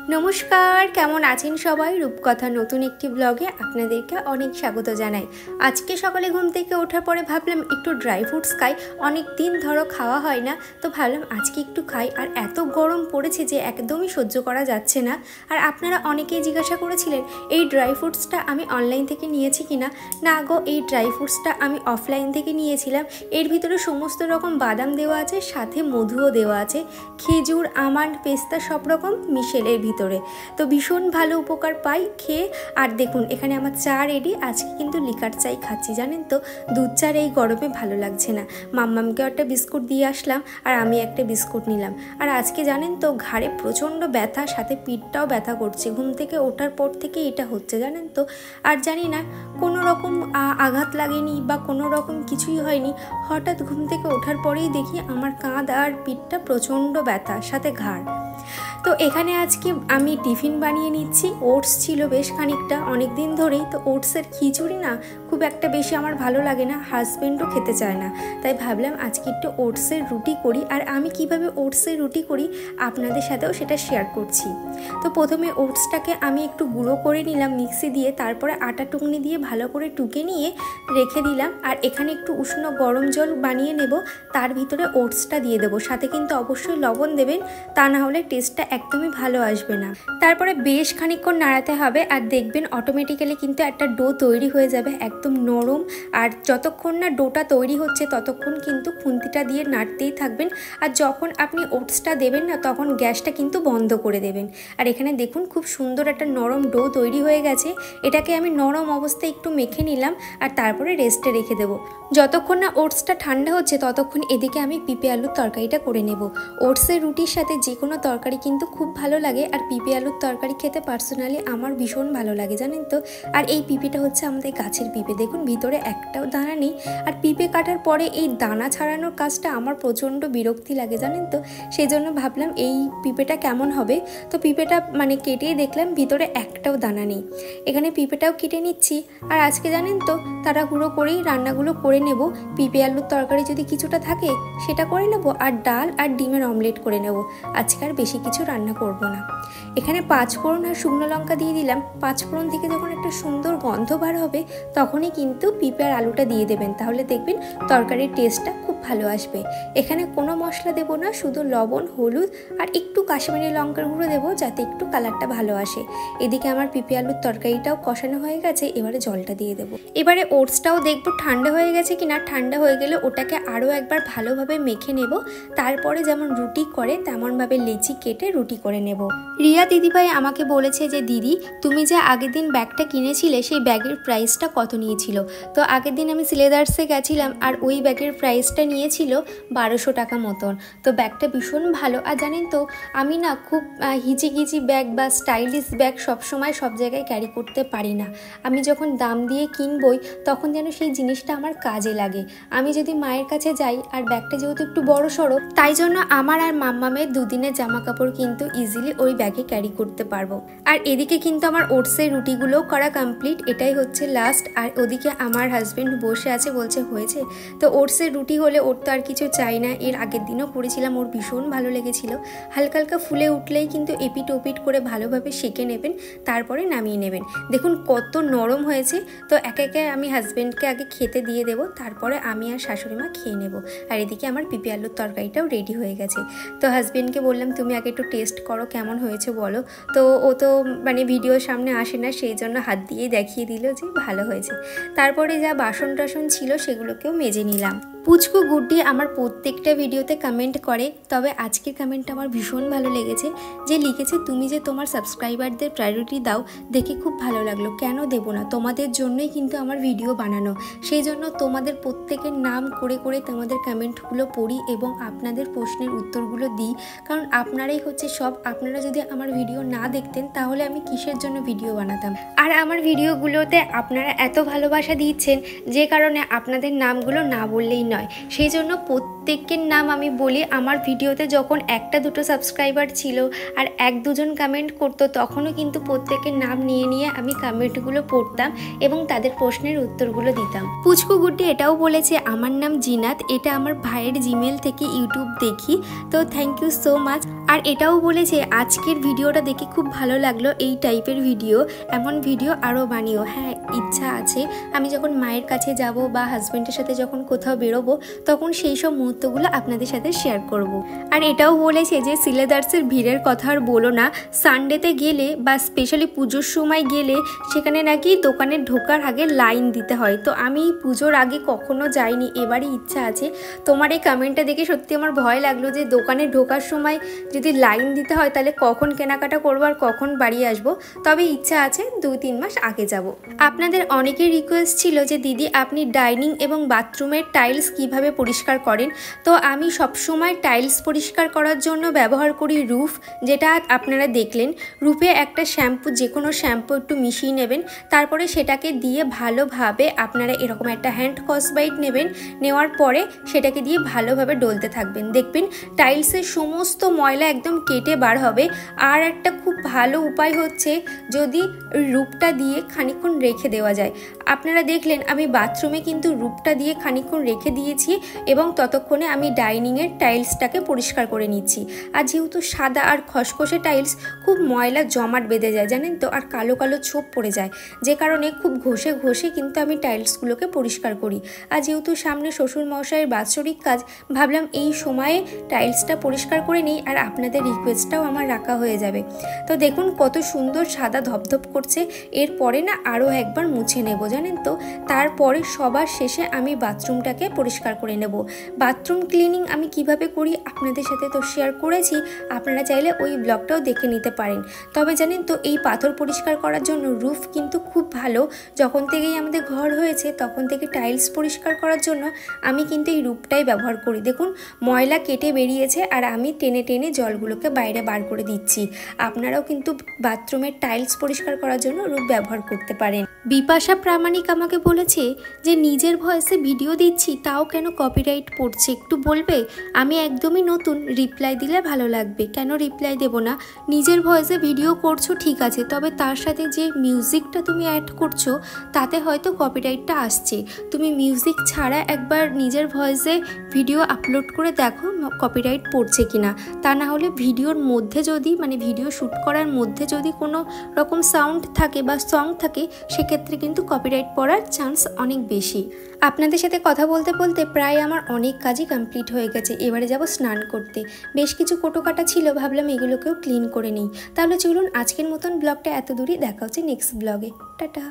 नमस्कार केमन आছেন सबाई रूपकथा नतून एकटी ब्लगे आपनादेरके अनेक स्वागत जानाई। आज के सकाले घुम थेके ओठार परे भाबलाम एकटू ड्राई फ्रुट्स खाई, अनेक दिन धरो खावा हय ना, तो भाबलाम आज के एकटू खाई। और एत गरम पड़ेছে যে একদমই সহ্য করা যাচ্ছে না। আর আপনারা অনেকেই জিজ্ঞাসা করেছিলেন এই ড্রাই ফ্রুটসটা আমি অনলাইন থেকে নিয়েছি কিনা। না গো, এই ড্রাই ফ্রুটসটা আমি অফলাইন থেকে নিয়েছিলাম। এর ভিতরে সমস্ত রকম বাদাম দেওয়া আছে, সাথে মধুও দেওয়া আছে, খেজুর, আমন্ড, পেস্তা সব রকম মিশেল এর ভিতরে। তো ভীষণ ভালো উপকার পাই খেয়ে। আর দেখুন এখানে আমার চা রেডি। আজকে কিন্তু লিকার চাই খাচ্ছি, জানেন তো, দুধ চার এই গরমে ভালো লাগছে না। মাম্মামকে একটা বিস্কুট দিয়ে আসলাম আর আমি একটা বিস্কুট নিলাম। আর আজকে জানেন তো ঘাড়ে প্রচণ্ড ব্যথা, সাথে পিঠটাও ব্যথা করছে। ঘুম থেকে ওঠার পর থেকে এটা হচ্ছে, জানেন তো। আর জানি না কোনো রকম আঘাত লাগেনি বা কোনো রকম কিছুই হয়নি, হঠাৎ ঘুম থেকে ওঠার পরেই দেখি আমার কাঁধ আর পিঠটা প্রচণ্ড ব্যথা, সাথে ঘাড়। তো এখানে আজকে আমি টিফিন বানিয়ে নিচ্ছি। ওটস ছিল বেশ খানিকটা, অনেক দিন ধরেই। তো ওটসের খিচুড়ি না খুব একটা বেশি আমার ভালো লাগে না, হাজব্যান্ডও খেতে চায় না। তাই ভাবলাম আজকে একটু ওটসের রুটি করি। আর আমি কিভাবে ওটসের রুটি করি আপনাদের সাথেও সেটা শেয়ার করছি। তো প্রথমে ওটসটাকে আমি একটু গুঁড়ো করে নিলাম মিক্সি দিয়ে, তারপরে আটা টুকনি দিয়ে ভালো করে টুকে নিয়ে রেখে দিলাম। আর এখানে একটু উষ্ণ গরম জল বানিয়ে নেব, তার ভিতরে ওটসটা দিয়ে দেবো। সাথে কিন্তু অবশ্যই লবণ দেবেন, তা না হলে টেস্টটা একদমই ভালো আসবে না। তারপরে বেশ খানিকক্ষণ নাড়াতে হবে, আর দেখবেন অটোমেটিক্যালি কিন্তু একটা ডো তৈরি হয়ে যাবে, একদম নরম। আর যতক্ষণ না ডোটা তৈরি হচ্ছে ততক্ষণ কিন্তু খুন্তিটা দিয়ে নাড়তেই থাকবেন। আর যখন আপনি ওটসটা দেবেন না, তখন গ্যাসটা কিন্তু বন্ধ করে দেবেন। আর এখানে দেখুন খুব সুন্দর একটা নরম ডো তৈরি হয়ে গেছে। এটাকে আমি নরম অবস্থায় একটু মেখে নিলাম আর তারপরে রেস্টে রেখে দেবো। যতক্ষণ না ওটসটা ঠান্ডা হচ্ছে ততক্ষণ এদিকে আমি পিঁপে আলুর তরকারিটা করে নেব। ওটসের রুটির সাথে যে কোনো তরকারি কিন্তু খুব ভালো লাগে। আর পিঁপে আলুর তরকারি খেতে পার্সোনালি আমার ভীষণ ভালো লাগে, জানেন তো। আর এই পিঁপেটা হচ্ছে আমাদের গাছের পিঁপে, দেখুন ভিতরে একটাও দানা নেই। আর পিঁপে কাটার পরে এই দানা ছাড়ানোর কাজটা আমার প্রচণ্ড বিরক্তি লাগে, জানেন তো। সেই জন্য ভাবলাম এই পিঁপেটা কেমন হবে। তো পিঁপেটা কেটেই দেখলাম ভিতরে একটাও দানা নেই। এখানে পিঁপেটাও কেটে নিচ্ছি। আর আজকে জানেন তো তাড়াহুড়ো করেই রান্নাগুলো করে নেব। পিঁপে আলুর তরকারি যদি কিছুটা থাকে সেটা করে নেব, আর ডাল আর ডিমের অমলেট করে নেব। আজকে আর বেশি কিছু রান্না করব না। এখানে 5 ফোড়ন আর শুকনো লঙ্কা দিয়ে দিলাম। 5 ফোড়ন থেকে যখন একটা সুন্দর গন্ধ বার হবে তখনই কিন্তু পিঁপে আর আলুটা দিয়ে দেবেন, তাহলে দেখবেন তরকারির টেস্টটা খুব ভালো আসবে। এখানে কোনো মশলা দেব না, শুধু লবণ, হলুদ আর একটু কাশ্মীরি লঙ্কার গুঁড়ো দেবো, যাতে একটু কালারটা ভালো আসে। এদিকে আমার পিঁপে আলুর তরকারিটাও কষানো হয়ে গেছে, এবারে জলটা দিয়ে দেবো। এবারে ওটসটাও দেখবো ঠান্ডা হয়ে গেছে কিনা। ঠান্ডা হয়ে গেলে ওটাকে আরও একবার ভালোভাবে মেখে নেব। তারপরে যেমন রুটি করে তেমনভাবে লেচি কেটে রুটি করে নেব। রিয়া দিদিভাই আমাকে বলেছে যে দিদি তুমি যে আগের দিন ব্যাগটা কিনেছিলে সেই ব্যাগের প্রাইসটা কত নিয়েছিল। তো আগের দিন আমি সিলেদার্সে গেছিলাম আর ওই ব্যাগের প্রাইসটা নিয়েছিল 1200 টাকা মতন। তো ব্যাগটা ভীষণ ভালো। আর জানেন তো আমি না খুব হিচিকিচি ব্যাগ বা স্টাইলিশ ব্যাগ সবসময় সব জায়গায় ক্যারি করতে পারি না। আমি যখন দাম দিয়ে কিনবই তখন যেন সেই জিনিসটা আমার কাজে লাগে। আমি যদি মায়ের কাছে যাই আর ব্যাগটা যেহেতু একটু বড় সড়ো, তাই জন্য আমার আর মাম্মামের দুদিনের জামা কাপড় কিন্তু ইজিলি ওই ব্যাগে ক্যারি করতে পারবো। আর এদিকে কিন্তু আমার ওটসের রুটিগুলোও করা কমপ্লিট, এটাই হচ্ছে লাস্ট। আর ওদিকে আমার হাজব্যান্ড বসে আছে, বলছে হয়েছে। তো ওটসের রুটি হলে ওর তো আর কিছু চাই না। এর আগের দিনও করেছিলাম, ওর ভীষণ ভালো লেগেছিল। হালকা হালকা ফুলে উঠলেই কিন্তু এপিট ওপিট করে ভালোভাবে সেঁকে নেবেন, তারপরে নামিয়ে নেবেন। দেখুন কত নরম হয়েছে। তো একে একে আমি হাজব্যান্ডকে আগে খেতে দিয়ে দেবো, তারপরে আমি আর শাশুড়ি মা খেয়ে নেব। আর এদিকে আমার পিঁপে আলুর তরকারিটাও রেডি হয়ে গেছে। তো হাজব্যান্ডকে বললাম তুমি আগে একটু টেস্ট করো কেমন হয়েছে বলো। তো ও তো ভিডিওর সামনে আসে না, সেই জন্য হাত দিয়েই দেখিয়ে দিল যে ভালো হয়েছে। তারপরে যা বাসন টাসন ছিল সেগুলোকেও মেজে নিলাম। পুচকু গুড্ডি আমার প্রত্যেকটা ভিডিওতে কমেন্ট করে, তবে আজকের কমেন্টটা আমার ভীষণ ভালো লেগেছে। যে লিখেছে তুমি যে তোমার সাবস্ক্রাইবারদের প্রায়োরিটি দাও, দেখে খুব ভালো লাগলো। কেন দেবো না, তোমাদের জন্যই কিন্তু আমার ভিডিও বানানো। সেই জন্য তোমাদের প্রত্যেকের নাম করে করে তোমাদের কমেন্টগুলো পড়ি এবং আপনাদের প্রশ্নের উত্তরগুলো দিই, কারণ আপনারাই হচ্ছে সব। আপনারা যদি আমার ভিডিও না দেখতেন তাহলে আমি কিসের জন্য ভিডিও বানাতাম। আর আমার ভিডিওগুলোতে আপনারা এত ভালোবাসা দিচ্ছেন যে কারণে আপনাদের নামগুলো না বললেই নয়। সেই জন্য প্রত্যেকের নাম আমি বলি। আমার ভিডিওতে যখন 1-2 সাবস্ক্রাইবার ছিল আর 1-2 জন কমেন্ট করতো, তখনও কিন্তু প্রত্যেকের নাম নিয়ে নিয়ে আমি কমেন্টগুলো পড়তাম এবং তাদের প্রশ্নের উত্তরগুলো দিতাম। পুচকু গুড্ডি এটাও বলেছে আমার নাম জিনাত, এটা আমার ভাইয়ের জিমেল থেকে ইউটিউব দেখি, তো থ্যাংক ইউ সো মাচ। আর এটাও বলেছে আজকের ভিডিওটা দেখে খুব ভালো লাগলো, এই টাইপের ভিডিও, এমন ভিডিও আরও বানিও। হ্যাঁ, ইচ্ছা আছে আমি যখন মায়ের কাছে যাব বা হাজব্যান্ডের সাথে যখন কোথাও বেরোবো তখন সেই সব মুহূর্তগুলো আপনাদের সাথে শেয়ার করব। আর এটাও বলেছে যে সিলেদার্সের ভিড়ের কথা আর বলো না, সানডেতে গেলে বা স্পেশালি পুজোর সময় গেলে সেখানে নাকি দোকানে ঢোকার আগে লাইন দিতে হয়। তো আমি পুজোর আগে কখনো যাইনি, এবারই ইচ্ছা আছে। তোমার এই কমেন্টটা দেখে সত্যি আমার ভয় লাগলো যে দোকানে ঢোকার সময় যদি লাইন দিতে হয় তাহলে কখন কেনাকাটা করবো আর কখন বাড়ি আসবো। তবে ইচ্ছা আছে 2-3 মাস আগে যাব। আপনাদের অনেকের রিকোয়েস্ট ছিল যে দিদি আপনি ডাইনিং এবং বাথরুমের টাইলস কিভাবে পরিষ্কার করেন। তো আমি সবসময় টাইলস পরিষ্কার করার জন্য ব্যবহার করি রুফ, যেটা আপনারা দেখলেন। রুফে একটা শ্যাম্পু, যে কোনো শ্যাম্পু একটু মিশিয়ে নেবেন, তারপরে সেটাকে দিয়ে ভালোভাবে আপনারা এরকম একটা হ্যান্ড স্কচব্রাইট নেবেন, নেওয়ার পরে সেটাকে দিয়ে ভালোভাবে ডলতে থাকবেন। দেখবেন টাইলসের সমস্ত ময়লা একদম কেটে বার হবে। আর একটা খুব ভালো উপায় হচ্ছে যদি রূপটা দিয়ে খানিকক্ষণ রেখে দেওয়া যায়। আপনারা দেখলেন আমি বাথরুমে কিন্তু রূপটা দিয়ে খানিকক্ষণ রেখে দিয়েছি এবং ততক্ষণে আমি ডাইনিংয়ের টাইলসটাকে পরিষ্কার করে নিচ্ছি। আর যেহেতু সাদা আর খসখসে টাইলস, খুব ময়লা জমাট বেঁধে যায় জানেন তো, আর কালো কালো ছোপ পড়ে যায়, যে কারণে খুব ঘষে ঘষে কিন্তু আমি টাইলসগুলোকে পরিষ্কার করি। আর যেহেতু সামনে শ্বশুর মশাইয়ের বাৎসরিক কাজ, ভাবলাম এই সময়ে টাইলসটা পরিষ্কার করে নিই আর আপনাদের রিকোয়েস্টটাও আমার রাখা হয়ে যাবে। তো দেখুন কত সুন্দর সাদা ধপধপ করছে। এরপরে না আরও একবার মুছে নেব জানেন তো। তারপরে সবার শেষে আমি বাথরুমটাকে পরিষ্কার করে নেব। বাথরুম ক্লিনিং আমি কিভাবে করি আপনাদের সাথে তো শেয়ার করেছি, আপনারা চাইলে ওই ব্লগটাও দেখে নিতে পারেন। তবে জানেন তো এই পাথর পরিষ্কার করার জন্য রুফ কিন্তু খুব ভালো। যখন থেকেই আমাদের ঘর হয়েছে তখন থেকে টাইলস পরিষ্কার করার জন্য আমি কিন্তু এই রুফটাই ব্যবহার করি। দেখুন ময়লা কেটে বেরিয়েছে আর আমি টেনে টেনে জলগুলোকে বাইরে বার করে দিচ্ছি। আপনারাও কিন্তু বাথরুমের টাইলস পরিষ্কার করার জন্য রূপ ব্যবহার করতে পারেন। বিপাশা প্রামাণিক আমাকে বলেছে যে নিজের ভয়েসে ভিডিও দিচ্ছি তাও কেন কপিরাইট পড়ছে, একটু বলবে? আমি একদমই নতুন, রিপ্লাই দিলে ভালো লাগবে। কেন রিপ্লাই দেব না? নিজের ভয়েসে ভিডিও করছো ঠিক আছে, তবে তার সাথে যে মিউজিকটা তুমি অ্যাড করছো তাতে হয়তো কপিরাইটটা আসছে। তুমি মিউজিক ছাড়া একবার নিজের ভয়েসে ভিডিও আপলোড করে দেখো কপিরাইট পড়ছে কিনা। তা না হলে ভিডিওর মধ্যে যদি ভিডিও শ্যুট করার মধ্যে যদি কোনো রকম সাউন্ড থাকে বা সং থাকে, সেক্ষেত্রে কিন্তু কপিরাইট পড়ার চান্স অনেক বেশি। আপনাদের সাথে কথা বলতে বলতে প্রায় আমার অনেক কাজই কমপ্লিট হয়ে গেছে। এবারে যাব স্নান করতে। বেশ কিছু কোটোকাটা ছিল, ভাবলাম এগুলোকেও ক্লিন করে নিই। তাহলে চলুন আজকের মতন ব্লগটা এত দূরই, দেখা হচ্ছে নেক্সট ব্লগে। টাটা।